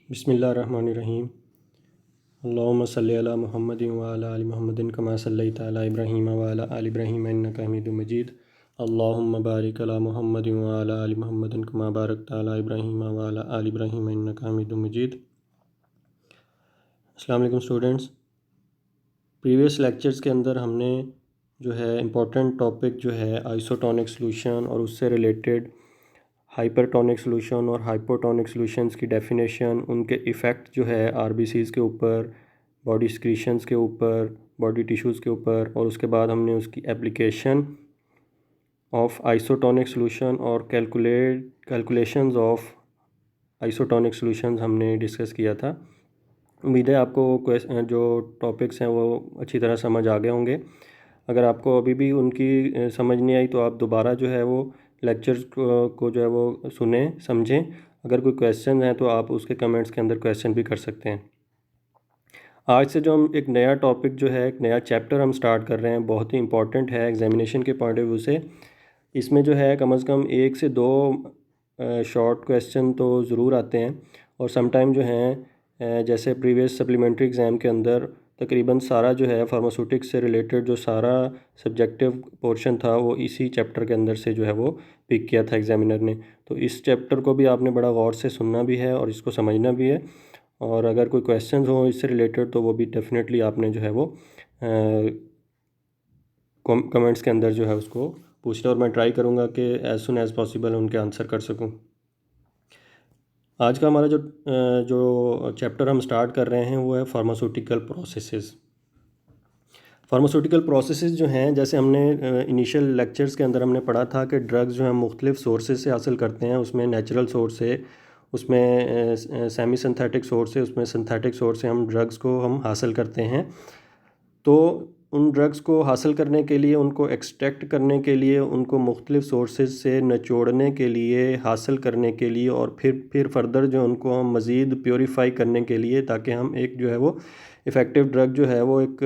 बिस्मिल्लाहिर्रहमानिर्रहीम। अल्लाहुम्मा सल्लि अला मुहम्मदिन व अला आलि मुहम्मदिन कमा सल्लैता अला इब्राहीम व अला आलि इब्राहीम इन्नका हमीदुम मजीद। अल्लाहुम्मा बारिक अला मुहम्मदिन व अला आलि मुहम्मदिन कमा बारकता अला इब्राहीम व अला आलि इब्राहीम इन्नका हमीदुम मजीद। अस्सलाम वालेकुम स्टूडेंट्स। प्रीवियस लेक्चर्स के अंदर हमने जो है इम्पोर्टेंट टॉपिक जो है आइसोटोनिक सॉल्यूशन और उससे रिलेटेड हाइपरटोनिक सॉल्यूशन और हाइपोटोनिक सॉल्यूशंस की डेफिनेशन, उनके इफ़ेक्ट जो है आरबीसीज़ के ऊपर, बॉडी सिक्रीशंस के ऊपर, बॉडी टिश्यूज़ के ऊपर, और उसके बाद हमने उसकी एप्लीकेशन ऑफ आइसोटोनिक सॉल्यूशन और कैलकुलेशंस ऑफ आइसोटोनिक सॉल्यूशंस हमने डिस्कस किया था। उम्मीद है आपको जो टॉपिक्स हैं वो अच्छी तरह समझ आ गए होंगे। अगर आपको अभी भी उनकी समझ नहीं आई तो आप दोबारा जो है वो लेक्चर्स को जो है वो सुने समझें। अगर कोई क्वेश्चन है तो आप उसके कमेंट्स के अंदर क्वेश्चन भी कर सकते हैं। आज से जो हम एक नया टॉपिक जो है, एक नया चैप्टर हम स्टार्ट कर रहे हैं, बहुत ही इंपॉर्टेंट है एग्जामिनेशन के पॉइंट ऑफ व्यू से। इसमें जो है कम से कम 1 से 2 शॉर्ट क्वेश्चन तो ज़रूर आते हैं, और समटाइम जो हैं जैसे प्रीवियस सप्लीमेंट्री एग्ज़ाम के अंदर तकरीबन सारा जो है फार्मास्यूटिक्स से रिलेटेड जो सारा सब्जेक्टिव पोर्शन था वो इसी चैप्टर के अंदर से जो है वो पिक किया था एग्जामिनर ने। तो इस चैप्टर को भी आपने बड़ा गौर से सुनना भी है और इसको समझना भी है, और अगर कोई क्वेश्चंस हो इससे रिलेटेड तो वो भी डेफिनेटली आपने जो है वो कमेंट्स के अंदर जो है उसको पूछना, और मैं ट्राई करूँगा कि एज़ सुन एज़ पॉसिबल उनके आंसर कर सकूँ। आज का हमारा जो चैप्टर हम स्टार्ट कर रहे हैं वो है फार्मास्यूटिकल प्रोसेसेस। फार्मास्यूटिकल प्रोसेसेस जो हैं, जैसे हमने इनिशियल लेक्चर्स के अंदर हमने पढ़ा था कि ड्रग्स जो हैं मुख्तलिफ़ सोर्सेज से हासिल करते हैं। उसमें नेचुरल सोर्स से, उसमें सेमी सिंथेटिक सोर्स से, उसमें सिंथेटिक सोर्स से हम ड्रग्स को हम हासिल करते हैं। तो उन ड्रग्स को हासिल करने के लिए, उनको एक्सट्रैक्ट करने के लिए, उनको मुख्तलिफ़ सोर्सेज से निचोड़ने के लिए, हासिल करने के लिए, और फिर फर्दर जो उनको हम मज़ीद प्योरीफाई करने के लिए, ताकि हम एक जो है वो इफ़ेक्टिव ड्रग जो है वो एक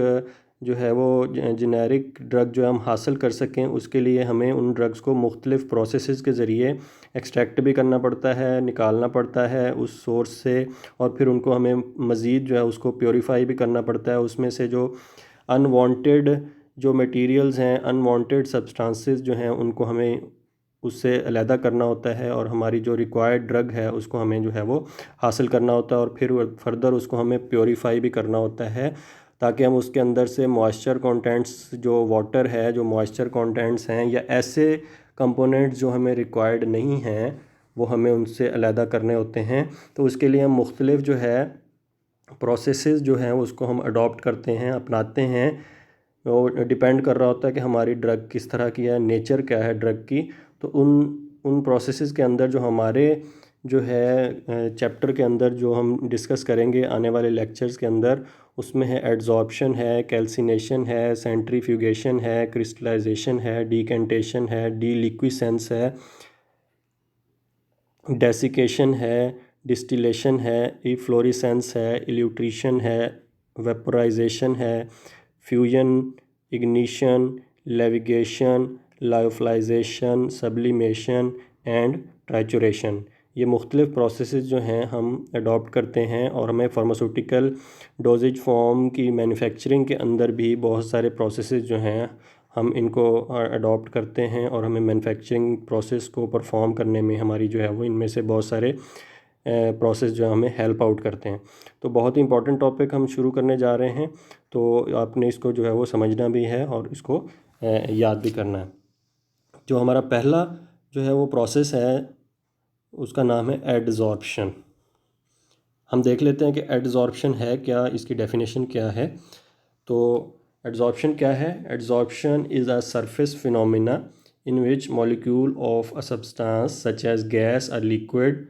जो है वो जेनेरिक ड्रग जो हम हासिल कर सकें, उसके लिए हमें उन ड्रग्स को मुख्तलिफ़ प्रोसेसेस के ज़रिए एक्सट्रैक्ट भी करना पड़ता है, निकालना पड़ता है उस सोर्स से, और फिर उनको हमें मज़ीद जो है उसको प्योरीफाई भी करना पड़ता है। उसमें से जो अनवांटेड जो मटेरियल्स हैं, अनवांटेड सब्सटेंसेस जो हैं, उनको हमें उससे अलहदा करना होता है, और हमारी जो रिक्वायर्ड ड्रग है उसको हमें जो है वो हासिल करना होता है, और फिर फर्दर उसको हमें प्योरीफाई भी करना होता है, ताकि हम उसके अंदर से मॉइस्चर कंटेंट्स, जो वाटर है, जो मॉइस्चर कंटेंट्स हैं या ऐसे कंपोनेंट्स जो हमें रिक्वायर्ड नहीं हैं, वो हमें उनसे अलहदा करने होते हैं। तो उसके लिए हम मुख्तलिफ जो है प्रोसेसेस जो हैं उसको हम अडॉप्ट करते हैं, अपनाते हैं। वो डिपेंड कर रहा होता है कि हमारी ड्रग किस तरह की है, नेचर क्या है ड्रग की। तो उन उन प्रोसेसेस के अंदर जो हमारे जो है चैप्टर के अंदर जो हम डिस्कस करेंगे आने वाले लेक्चर्स के अंदर, उसमें है एड्जॉर्प्शन है, कैल्सिनेशन है, सेंट्रीफ्यूगेशन है, क्रिस्टलाइजेशन है, डीकेंटेशन है, डीलिक्विसेंस है, डेसिकेशन है, डिस्टिलेशन है, इफ्लोरेसेंस है, इल्यूट्रीशन है, वेपोराइजेशन है, fusion, ignition, levigation, lyophilisation, sublimation and trituration. ये मुख्तलिफ़ प्रोसेसेस जो हैं हम अडॉप्ट करते हैं, और हमें फार्मास्यूटिकल डोजेज फॉर्म की मैन्युफैक्चरिंग के अंदर भी बहुत सारे प्रोसेसेस जो हैं हम इनको अडॉप्ट करते हैं, और हमें मैन्युफैक्चरिंग प्रोसेस को परफॉर्म करने में हमारी जो है वो इनमें से बहुत सारे प्रोसेस जो हमें हेल्प आउट करते हैं। तो बहुत ही इंपॉर्टेंट टॉपिक हम शुरू करने जा रहे हैं, तो आपने इसको जो है वो समझना भी है और इसको याद भी करना है। जो हमारा पहला जो है वो प्रोसेस है उसका नाम है एडजॉर्प्शन। हम देख लेते हैं कि एडजॉर्प्शन है क्या, इसकी डेफिनेशन क्या है। तो एडजॉर्प्शन क्या है? Adsorption is a surface phenomena in which molecule of a substance such as gas और liquid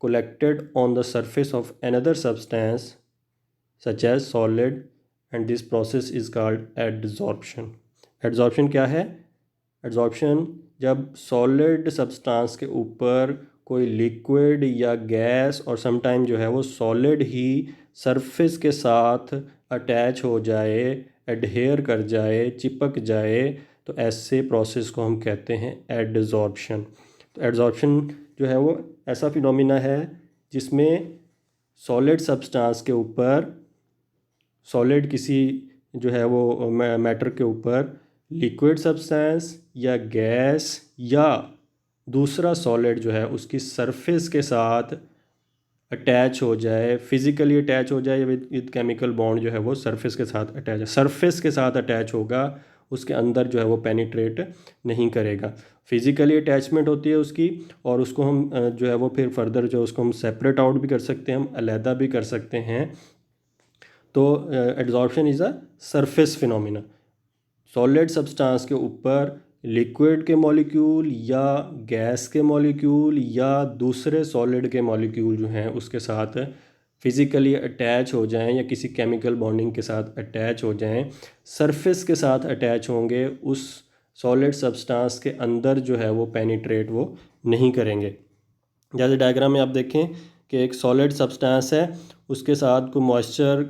collected on the surface of another substance such as solid, and this process is called adsorption. Adsorption क्या है? Adsorption जब solid substance के ऊपर कोई liquid या gas, और sometime जो है वो सॉलिड ही सरफेस के साथ अटैच हो जाए, एडहेयर कर जाए, चिपक जाए, तो ऐसे प्रोसेस को हम कहते हैं एडजॉर्प्शन। तो एडजॉर्प्शन जो है वो ऐसा फिनोमिना है जिसमें सॉलिड सब्सटेंस के ऊपर, सॉलिड किसी जो है वो मैटर के ऊपर लिक्विड सब्सटेंस या गैस या दूसरा सॉलिड जो है उसकी सरफेस के साथ अटैच हो जाए, फिज़िकली अटैच हो जाए, विद केमिकल बॉन्ड जो है वो सरफेस के साथ अटैच है, सरफेस के साथ अटैच होगा, उसके अंदर जो है वो पेनिट्रेट नहीं करेगा। फिज़िकली अटैचमेंट होती है उसकी, और उसको हम जो है वो फिर फर्दर जो उसको हम सेपरेट आउट भी कर सकते हैं, हम अलहदा भी कर सकते हैं। तो adsorption is a surface phenomena. Solid substance के ऊपर लिक्विड के मॉलिक्यूल या गैस के मॉलिक्यूल या दूसरे सॉलिड के मॉलिक्यूल जो हैं उसके साथ फिज़िकली अटैच हो जाएं या किसी केमिकल बॉन्डिंग के साथ अटैच हो जाएं, सरफेस के साथ अटैच होंगे, उस सॉलिड सब्सटेंस के अंदर जो है वो पेनिट्रेट वो नहीं करेंगे। जैसे डायग्राम में आप देखें कि एक सॉलिड सब्सटेंस है, उसके साथ कोई मॉइस्चर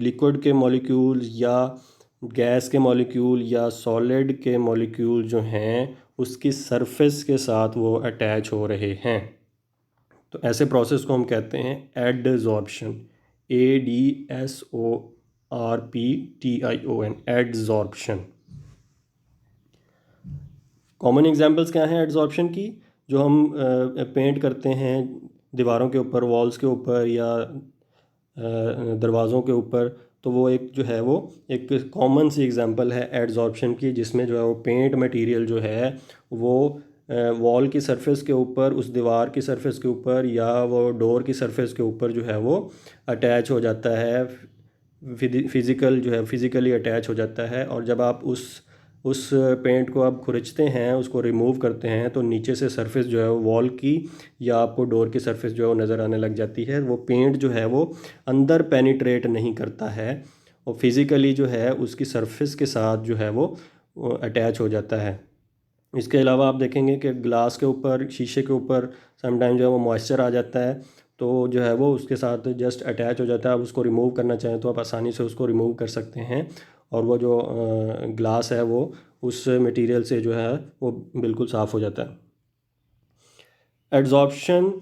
लिक्विड के मॉलिक्यूल या गैस के मॉलिक्यूल या सॉलिड के मॉलिक्यूल जो हैं उसकी सरफेस के साथ वो अटैच हो रहे हैं। तो ऐसे प्रोसेस को हम कहते हैं adsorption, ADSORPTION, adsorption. Common examples क्या हैं एडजॉर्प्शन की? जो हम पेंट करते हैं दीवारों के ऊपर, वॉल्स के ऊपर या दरवाज़ों के ऊपर, तो वो एक जो है वो एक कॉमन सी एग्जांपल है एडजॉर्प्शन की, जिसमें जो है वो पेंट मटेरियल जो है वो वॉल की सरफेस के ऊपर, उस दीवार की सरफेस के ऊपर या वो डोर की सरफेस के ऊपर जो है वो अटैच हो जाता है, फिज़िकल जो है फिज़िकली अटैच हो जाता है। और जब आप उस पेंट को आप खुरचते हैं, उसको रिमूव करते हैं, तो नीचे से सरफेस जो है वॉल की या आपको डोर की सरफेस जो है वो नज़र आने लग जाती है। वो पेंट जो है वो अंदर पेनिट्रेट नहीं करता है, और फिज़िकली जो है उसकी सरफेस के साथ जो है वो अटैच हो जाता है। इसके अलावा आप देखेंगे कि ग्लास के ऊपर, शीशे के ऊपर समटाइम जो है वो मॉइस्चर आ जाता है, तो जो है वो उसके साथ जस्ट अटैच हो जाता है। आप उसको रिमूव करना चाहें तो आप आसानी से उसको रिमूव कर सकते हैं, और वो जो ग्लास है वो उस मटेरियल से जो है वो बिल्कुल साफ़ हो जाता है। एड्जॉर्प्शन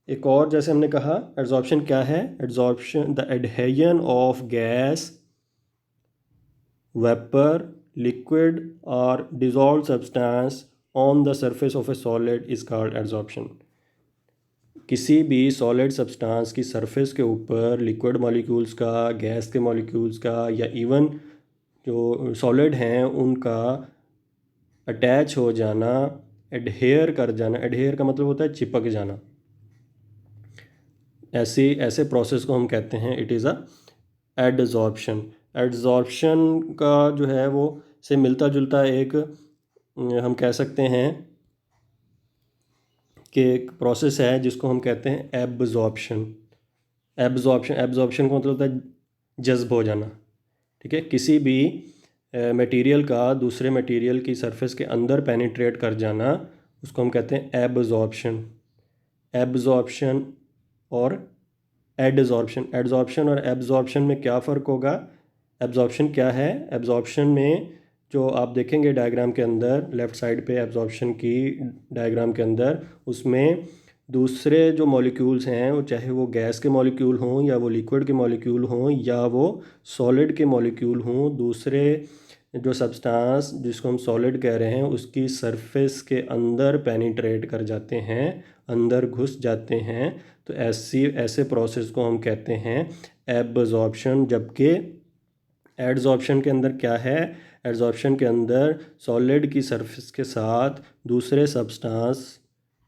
एक और, जैसे हमने कहा एड्जॉर्प्शन क्या है? Adsorption the adhesion of gas, vapour, liquid और dissolved substance on the surface of a solid is called adsorption। किसी भी सॉलिड सब्सटेंस की सरफेस के ऊपर लिक्विड मॉलिक्यूल्स का, गैस के मॉलिक्यूल्स का या इवन जो सॉलिड हैं उनका अटैच हो जाना, एडहेयर कर जाना, एडहेयर का मतलब होता है चिपक जाना, ऐसे प्रोसेस को हम कहते हैं it is a adsorption. Adsorption का जो है वो से मिलता जुलता एक हम कह सकते हैं कि एक प्रोसेस है जिसको हम कहते हैं एब्जॉर्प्शन। एब्जॉर्प्शन का मतलब होता है जज्ब हो जाना। ठीक है, किसी भी मटेरियल का दूसरे मटेरियल की सरफेस के अंदर पेनिट्रेट कर जाना, उसको हम कहते हैं एब्जॉर्प्शन। एब्जॉर्प्शन और एडजॉर्प्शन, एडजॉर्प्शन और एब्जॉर्प्शन में क्या फ़र्क होगा? एब्जॉर्प्शन क्या है? एब्जॉर्प्शन में जो आप देखेंगे डायग्राम के अंदर, लेफ़्ट साइड पे एब्जॉर्प्शन की डायग्राम के अंदर, उसमें दूसरे जो मॉलिक्यूल्स हैं, वो चाहे वो गैस के मॉलिक्यूल हों या वो लिक्विड के मॉलिक्यूल हों या वो सॉलिड के मॉलिक्यूल हों, दूसरे जो सब्सटेंस जिसको हम सॉलिड कह रहे हैं उसकी सरफेस के अंदर पेनिट्रेट कर जाते हैं, अंदर घुस जाते हैं। तो ऐसे प्रोसेस को हम कहते हैं एब्जॉर्प्शन। जबकि एडजॉर्प्शन के अंदर क्या है? एडजॉर्प्शन के अंदर सॉलिड की सरफेस के साथ दूसरे सब्सटेंस,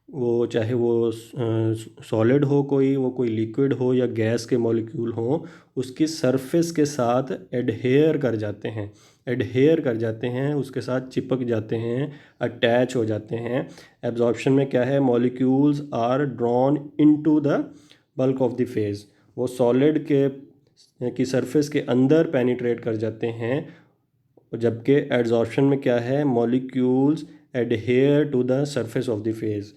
वो चाहे वो सॉलिड हो, वो कोई लिक्विड हो या गैस के मॉलिक्यूल हो, उसकी सरफेस के साथ एडहेयर कर जाते हैं, एडहेयर कर जाते हैं, उसके साथ चिपक जाते हैं, अटैच हो जाते हैं। एब्जॉर्प्शन में क्या है? Molecules are drawn into the bulk of the phase. वो सॉलिड के की सरफेस के अंदर पेनिट्रेट कर जाते हैं। जबकि एड्जॉर्प्शन में क्या है? Molecules adhere to the surface of the phase.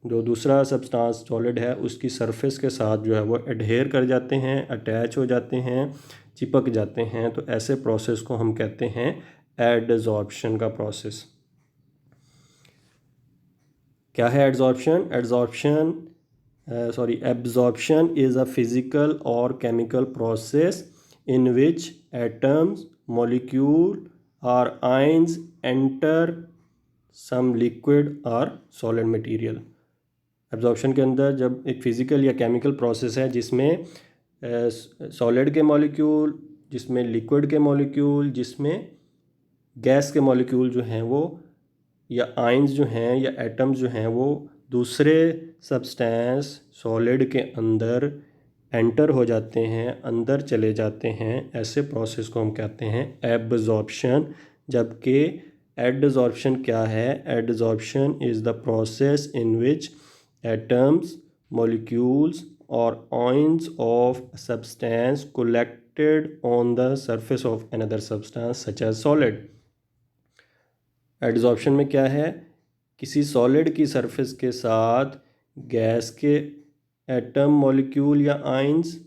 जो दूसरा सब्सटेंस सॉलिड है उसकी सरफेस के साथ जो है वो एडहेयर कर जाते हैं, अटैच हो जाते हैं, चिपक जाते हैं। तो ऐसे प्रोसेस को हम कहते हैं एडजॉर्प्शन का प्रोसेस। क्या है adsorption? Adsorption absorption is a physical or chemical process in which atoms, molecule or ions enter some liquid or solid material. Absorption के अंदर जब एक फिज़िकल या केमिकल प्रोसेस है जिसमें सॉलिड के मॉलिक्यूल, जिसमें लिक्विड के मॉलिक्यूल, जिसमें गैस के मॉलिक्यूल जो हैं वो, या आयंस जो हैं या एटम्स जो हैं वो दूसरे सब्सटेंस सॉलिड के अंदर एंटर हो जाते हैं, अंदर चले जाते हैं, ऐसे प्रोसेस को हम कहते हैं एब्जॉर्प्शन। जबकि एडजॉर्प्शन क्या है? Adsorption is the process in which atoms, molecules or ions of a substance collected on the surface of another substance such as solid. Adsorption में क्या है? किसी सॉलिड की सरफेस के साथ गैस के एटम, मॉलिक्यूल या आयंस,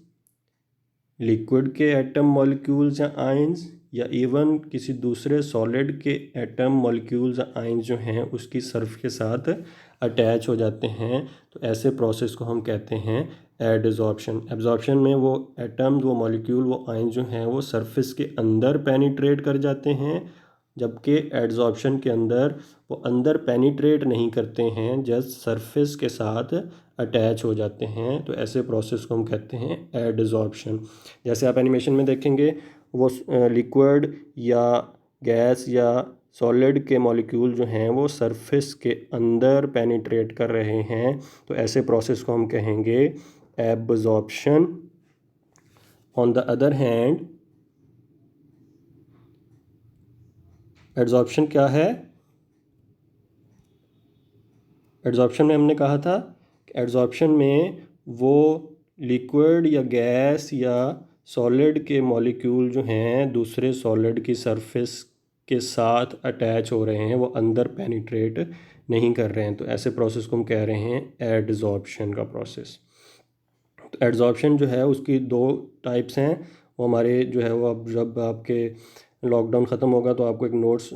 लिक्विड के एटम, मॉलिक्यूल्स या आयंस, या इवन किसी दूसरे सॉलिड के एटम, मॉलिक्यूल्स या आयंस जो हैं उसकी सरफ के साथ अटैच हो जाते हैं। तो ऐसे प्रोसेस को हम कहते हैं एडजॉर्प्शन। एब्जॉर्प्शन में वो एटम, वो मॉलिक्यूल, वो आयन जो हैं वो सरफेस के अंदर पेनिट्रेट कर जाते हैं, जबकि एडजॉर्प्शन के अंदर वो अंदर पेनिट्रेट नहीं करते हैं, जस्ट सरफेस के साथ अटैच हो जाते हैं। तो ऐसे प्रोसेस को हम कहते हैं एडजॉर्प्शन। जैसे आप एनिमेशन में देखेंगे वो लिक्विड या गैस या सॉलिड के मॉलिक्यूल जो हैं वो सरफेस के अंदर पेनिट्रेट कर रहे हैं, तो ऐसे प्रोसेस को हम कहेंगे absorption. On the other hand adsorption क्या है? एड्जॉर्प्शन में हमने कहा था कि एड्जॉर्प्शन में वो लिक्विड या गैस या सॉलिड के मॉलिक्यूल जो हैं दूसरे सॉलिड की सरफेस के साथ अटैच हो रहे हैं, वो अंदर पेनिट्रेट नहीं कर रहे हैं। तो ऐसे प्रोसेस को हम कह रहे हैं एडजॉर्प्शन का प्रोसेस। तो एडजॉर्प्शन जो है उसकी दो टाइप्स हैं। वो हमारे जो है वो अब जब आपके लॉकडाउन ख़त्म होगा तो आपको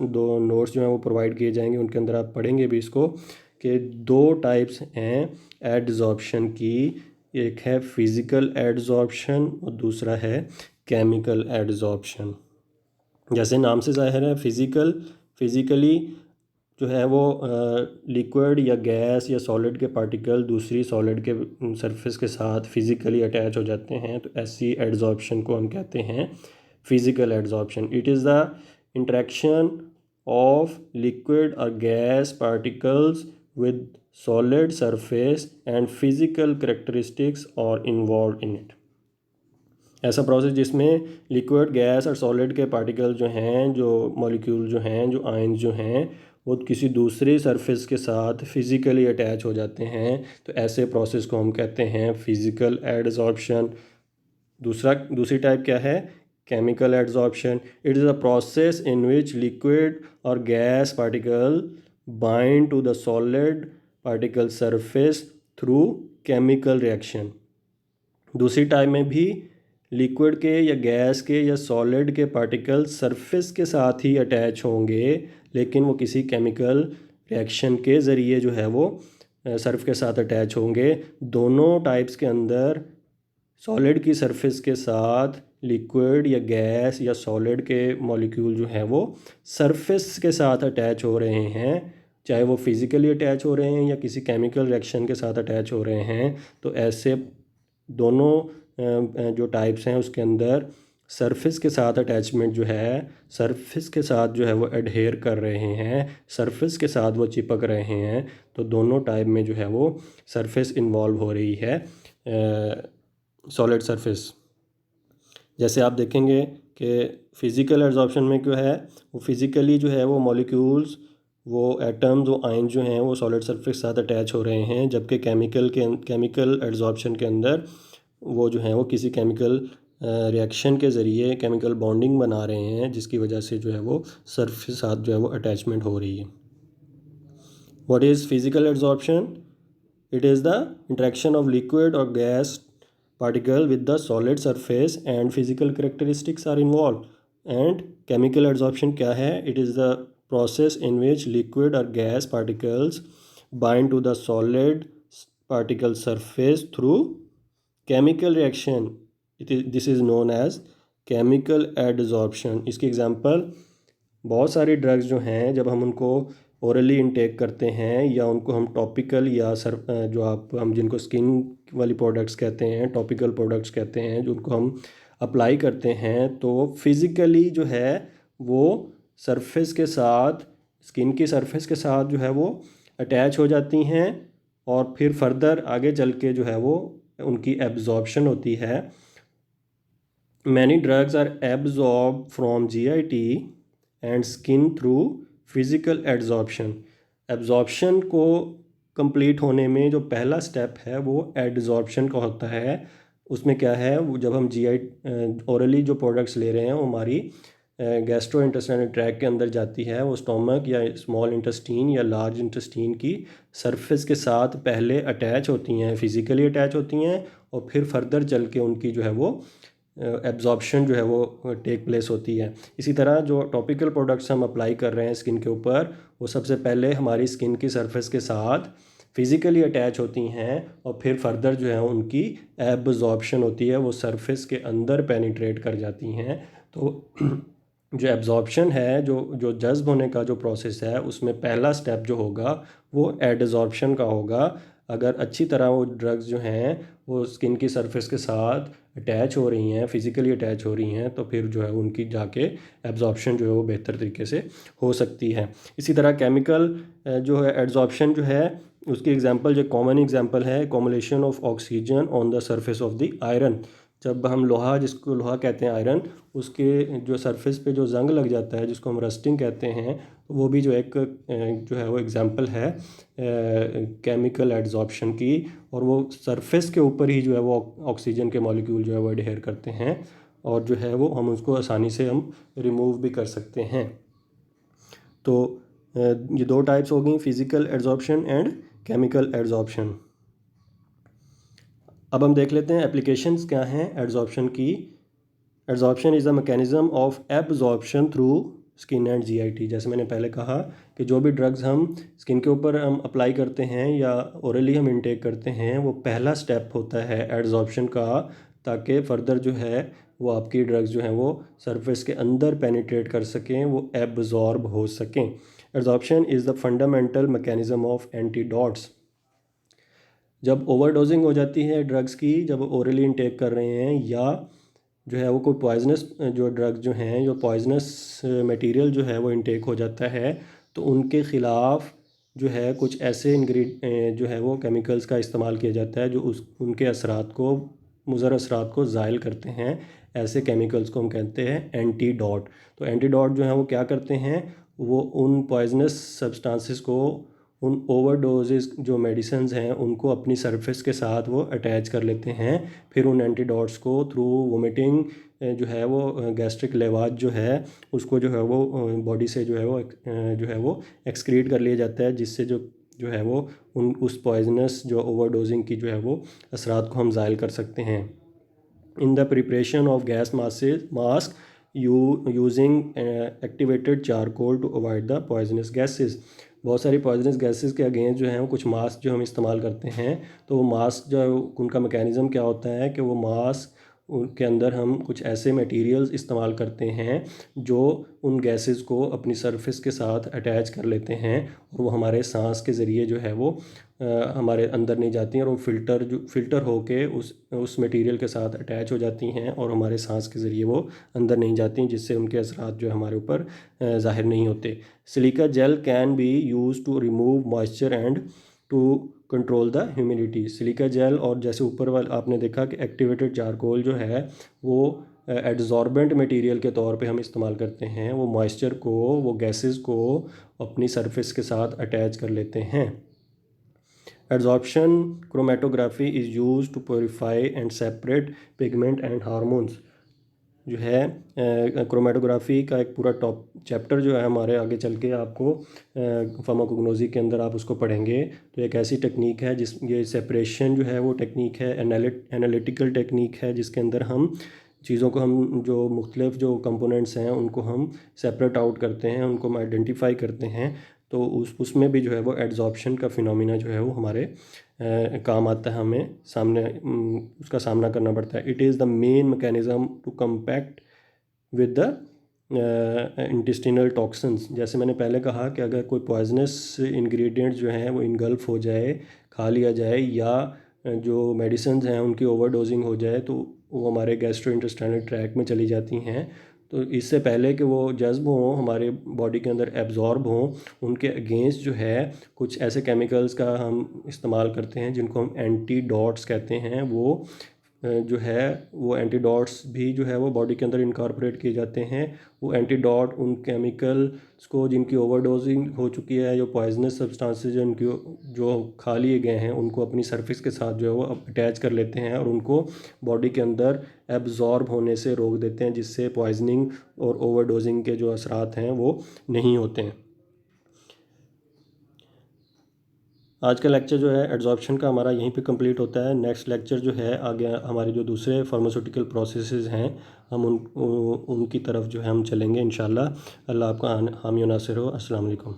दो नोट्स जो हैं वो प्रोवाइड किए जाएंगे, उनके अंदर आप पढ़ेंगे भी इसको कि दो टाइप्स हैं एडजॉर्प्शन की। एक है फिज़िकल एडजॉर्प्शन और दूसरा है केमिकल एडजॉर्प्शन। जैसे नाम से ज़ाहिर है, फिज़िकली जो है वो लिक्विड या गैस या सॉलिड के पार्टिकल दूसरी सॉलिड के सरफेस के साथ फिज़िकली अटैच हो जाते हैं, तो ऐसी एडजॉर्प्शन को हम कहते हैं physical adsorption. It is the interaction of liquid और gas particles with solid surface and physical characteristics और इन्वॉल्व इन इट। ऐसा प्रोसेस जिसमें लिक्विड, गैस और सॉलिड के पार्टिकल जो हैं, जो मॉलिक्यूल जो हैं, जो आयन जो हैं, वो किसी दूसरे सरफेस के साथ फिज़िकली अटैच हो जाते हैं, तो ऐसे प्रोसेस को हम कहते हैं फिज़िकल एडजॉर्प्शन। दूसरी टाइप क्या है? Chemical adsorption. It is a process in which liquid और gas particle bind to the solid particle surface through chemical reaction. दूसरी टाइप में भी लिक्विड के या गैस के या सॉलिड के पार्टिकल सरफेस के साथ ही अटैच होंगे, लेकिन वो किसी केमिकल रिएक्शन के ज़रिए जो है वो सरफ के साथ अटैच होंगे। दोनों टाइप्स के अंदर सॉलिड की सरफेस के साथ लिक्विड या गैस या सॉलिड के मॉलिक्यूल जो है वो सरफेस के साथ अटैच हो रहे हैं, चाहे वो फिज़िकली अटैच हो रहे हैं या किसी केमिकल रिएक्शन के साथ अटैच हो रहे हैं। तो ऐसे दोनों जो टाइप्स हैं उसके अंदर सरफेस के साथ अटैचमेंट जो है, सरफेस के साथ जो है वो एडहेयर कर रहे हैं, सरफेस के साथ वो चिपक रहे हैं। तो दोनों टाइप में जो है वो सरफेस इन्वॉल्व हो रही है, सॉलिड सरफेस। जैसे आप देखेंगे कि फ़िज़िकल एब्जॉर्प्शन में क्या है, वो फिज़िकली जो है वो मॉलिक्यूल्स, वो एटम्स, वो आयन जो हैं वो सॉलिड सरफेस के साथ अटैच हो रहे हैं, जबकि केमिकल एब्जॉर्प्शन के अंदर वो जो हैं वो किसी केमिकल रिएक्शन के ज़रिए केमिकल बॉन्डिंग बना रहे हैं, जिसकी वजह से जो है वो सरफेस के साथ जो है वो अटैचमेंट हो रही है। What is physical absorption? It is the interaction of liquid और gas particle with the solid surface and physical characteristics are involved. And chemical adsorption क्या है? It is the process in which liquid or gas particles bind to the solid particle surface through chemical reaction. This is known as chemical adsorption. इसकी example बहुत सारी drugs जो हैं जब हम उनको ओरली इंटेक करते हैं या उनको हम टॉपिकल या जो आप हम जिनको स्किन वाली प्रोडक्ट्स कहते हैं, टॉपिकल प्रोडक्ट्स कहते हैं, जो उनको हम अप्लाई करते हैं तो फिज़िकली जो है वो सरफेस के साथ, स्किन की सरफेस के साथ जो है वो अटैच हो जाती हैं और फिर फर्दर आगे चल के जो है वो उनकी एब्जॉर्प्शन होती है. Many drugs are absorb from GIT and skin through physical adsorption. Absorption को कंप्लीट होने में जो पहला स्टेप है वो एड्जॉर्प्शन का होता है. उसमें क्या है, वो जब हम ओरली जो प्रोडक्ट्स ले रहे हैं वो हमारी गैस्ट्रो इंटेस्टाइनल ट्रैक के अंदर जाती है. वो स्टोमक या स्मॉल इंटेस्टीन या लार्ज इंटेस्टीन की सरफेस के साथ पहले अटैच होती हैं, फिज़िकली अटैच होती हैं और फिर फर्दर चल के उनकी जो है वो एब्जॉर्प्शन जो है वो टेक प्लेस होती है. इसी तरह जो टॉपिकल प्रोडक्ट्स हम अप्लाई कर रहे हैं स्किन के ऊपर, वो सबसे पहले हमारी स्किन की सरफेस के साथ फिज़िकली अटैच होती हैं और फिर फर्दर जो है उनकी एब्जॉर्प्शन होती है, वो सरफेस के अंदर पेनिट्रेट कर जाती हैं. तो जो एब्जॉर्प्शन है, जो जज्ब होने का जो प्रोसेस है, उसमें पहला स्टेप जो होगा वो एडजॉर्प्शन का होगा. अगर अच्छी तरह वो ड्रग्स जो हैं वो स्किन की सरफेस के साथ अटैच हो रही हैं, फिज़िकली अटैच हो रही हैं, तो फिर जो है उनकी जाके एब्जॉर्प्शन जो है वो बेहतर तरीके से हो सकती है. इसी तरह केमिकल जो है एड्जॉर्प्शन जो है उसकी एग्जांपल, जो कॉमन एग्जांपल है, combination of oxygen on the surface of the iron. जब हम लोहा, जिसको लोहा कहते हैं आयरन, उसके जो सरफेस पे जो जंग लग जाता है जिसको हम रस्टिंग कहते हैं, वो भी जो एक जो है वो एग्जांपल है केमिकल एड्जॉर्प्शन की. और वो सरफेस के ऊपर ही जो है वो ऑक्सीजन के मॉलिक्यूल जो है वो एडहेयर करते हैं और जो है वो हम उसको आसानी से हम रिमूव भी कर सकते हैं. तो ये दो टाइप्स हो गई, physical adsorption and chemical adsorption. अब हम देख लेते हैं एप्लीकेशंस क्या हैं एड्जॉर्प्शन की. Adsorption is the mechanism of absorption through skin and GIT. जैसे मैंने पहले कहा कि जो भी ड्रग्स हम स्किन के ऊपर हम अप्लाई करते हैं या ओरली हम इंटेक करते हैं, वो पहला स्टेप होता है एड्जॉर्प्शन का, ताकि फ़र्दर जो है वो आपकी ड्रग्स जो हैं वो सरफेस के अंदर पेनिट्रेट कर सकें, वो एब्जॉर्ब हो सकें. Adsorption is the fundamental mechanism of antidotes. जब ओवरडोजिंग हो जाती है ड्रग्स की, जब ओरली इंटेक कर रहे हैं या जो है वो कोई पॉइजनस जो ड्रग्स जो हैं, जो पॉइजनस मटेरियल जो है वो इंटेक हो जाता है, तो उनके ख़िलाफ़ जो है कुछ ऐसे जो है वो केमिकल्स का इस्तेमाल किया जाता है जो उनके असरात को, मुज़र असरात को ज़ाइल करते हैं. ऐसे केमिकल्स को हम कहते हैं एंटीडोट. तो एंटीडोट जो है वो क्या करते हैं, वो उन पॉइजनस सब्सटेंसेस को, उन ओवरडोजेस जो मेडिसिन्स हैं उनको अपनी सरफेस के साथ वो अटैच कर लेते हैं. फिर उन एंटीडोट्स को थ्रू वोमिटिंग जो है वो गैस्ट्रिक लेवाज जो है उसको जो है वो बॉडी से जो है वो एक्सक्रीट कर लिया जाता है, जिससे जो है वो उस पॉइजनस जो ओवरडोजिंग की जो है वो असरात को हम ज़ाइल कर सकते हैं. In the preparation of gas mask using activated charcoal to avoid the poisonous gases. बहुत सारी पॉइजनस गैसेस के अगेंस्ट जो हैं वो कुछ मास्क जो हम इस्तेमाल करते हैं, तो वो मास्क जो उनका मैकेनिज़्म क्या होता है कि वो मास्क उनके अंदर हम कुछ ऐसे मटेरियल्स इस्तेमाल करते हैं जो उन गैसेस को अपनी सरफेस के साथ अटैच कर लेते हैं और वो हमारे सांस के ज़रिए जो है वो हमारे अंदर नहीं जाती हैं और वो फ़िल्टर होके उस मटेरियल के साथ अटैच हो जाती हैं और हमारे सांस के ज़रिए वो अंदर नहीं जाती हैं, जिससे उनके असरात जो है हमारे ऊपर ज़ाहिर नहीं होते. Silica gel can be use to remove moisture and to control the humidity. Silica gel, और जैसे ऊपर वाला आपने देखा कि एक्टिवेटेड चारकोल जो है वो एड्जॉर्बेंट मटेरियल के तौर पे हम इस्तेमाल करते हैं. वो मॉइस्चर को, वो गैसेस को अपनी सरफेस के साथ अटैच कर लेते हैं. Adsorption chromatography is use to purify and separate pigment and hormones. जो है क्रोमेटोग्राफी का एक पूरा चैप्टर जो है हमारे आगे चल के आपको फार्माकोग्नोसी के अंदर आप उसको पढ़ेंगे. तो एक ऐसी टेक्निक है ये सेपरेशन जो है वो टेक्निक है, एनालिटिकल टेक्निक है, जिसके अंदर हम चीज़ों को, हम जो मुख्तलिफ जो कंपोनेंट्स हैं उनको हम सेपरेट आउट करते हैं, उनको हम आइडेंटिफाई करते हैं तो उसमें भी जो है वो एड्जॉर्प्शन का फिनोमिना जो है वो हमारे काम आता है, हमें उसका सामना करना पड़ता है। It is the main mechanism to compact with the intestinal toxins. जैसे मैंने पहले कहा कि अगर कोई पॉइजनस इंग्रेडिएंट जो हैं वो इनगल्फ हो जाए, खा लिया जाए, या जो मेडिसिन हैं उनकी ओवरडोजिंग हो जाए, तो वो हमारे गैस्ट्रोइंटेस्टाइनल ट्रैक में चली जाती हैं। तो इससे पहले कि वो जज्ब हों, हमारे बॉडी के अंदर एब्जॉर्ब हों, उनके अगेंस्ट जो है कुछ ऐसे केमिकल्स का हम इस्तेमाल करते हैं जिनको हम एंटीडॉट्स कहते हैं। वो जो है वो एंटीडॉट्स भी जो है वो बॉडी के अंदर इनकॉर्पोरेट किए जाते हैं। वो एंटीडॉट उन केमिकल्स को जिनकी ओवरडोजिंग हो चुकी है, जो पॉइजनस सब्सटेंसेस जिनकी जो खा लिए गए हैं, उनको अपनी सरफेस के साथ जो है वो अटैच कर लेते हैं और उनको बॉडी के अंदर एब्जॉर्ब होने से रोक देते हैं, जिससे पॉइजनिंग और ओवरडोजिंग के जो असरात हैं वो नहीं होते हैं। आज का लेक्चर जो है एड्जॉर्प्शन का हमारा यहीं पे कंप्लीट होता है। नेक्स्ट लेक्चर जो है आगे हमारे जो दूसरे फार्मास्यूटिकल प्रोसेसेस हैं, हम उनकी तरफ जो है हम चलेंगे इंशाल्लाह। अल्लाह आपका हामी और नासिर हो। अस्सलाम वालेकुम।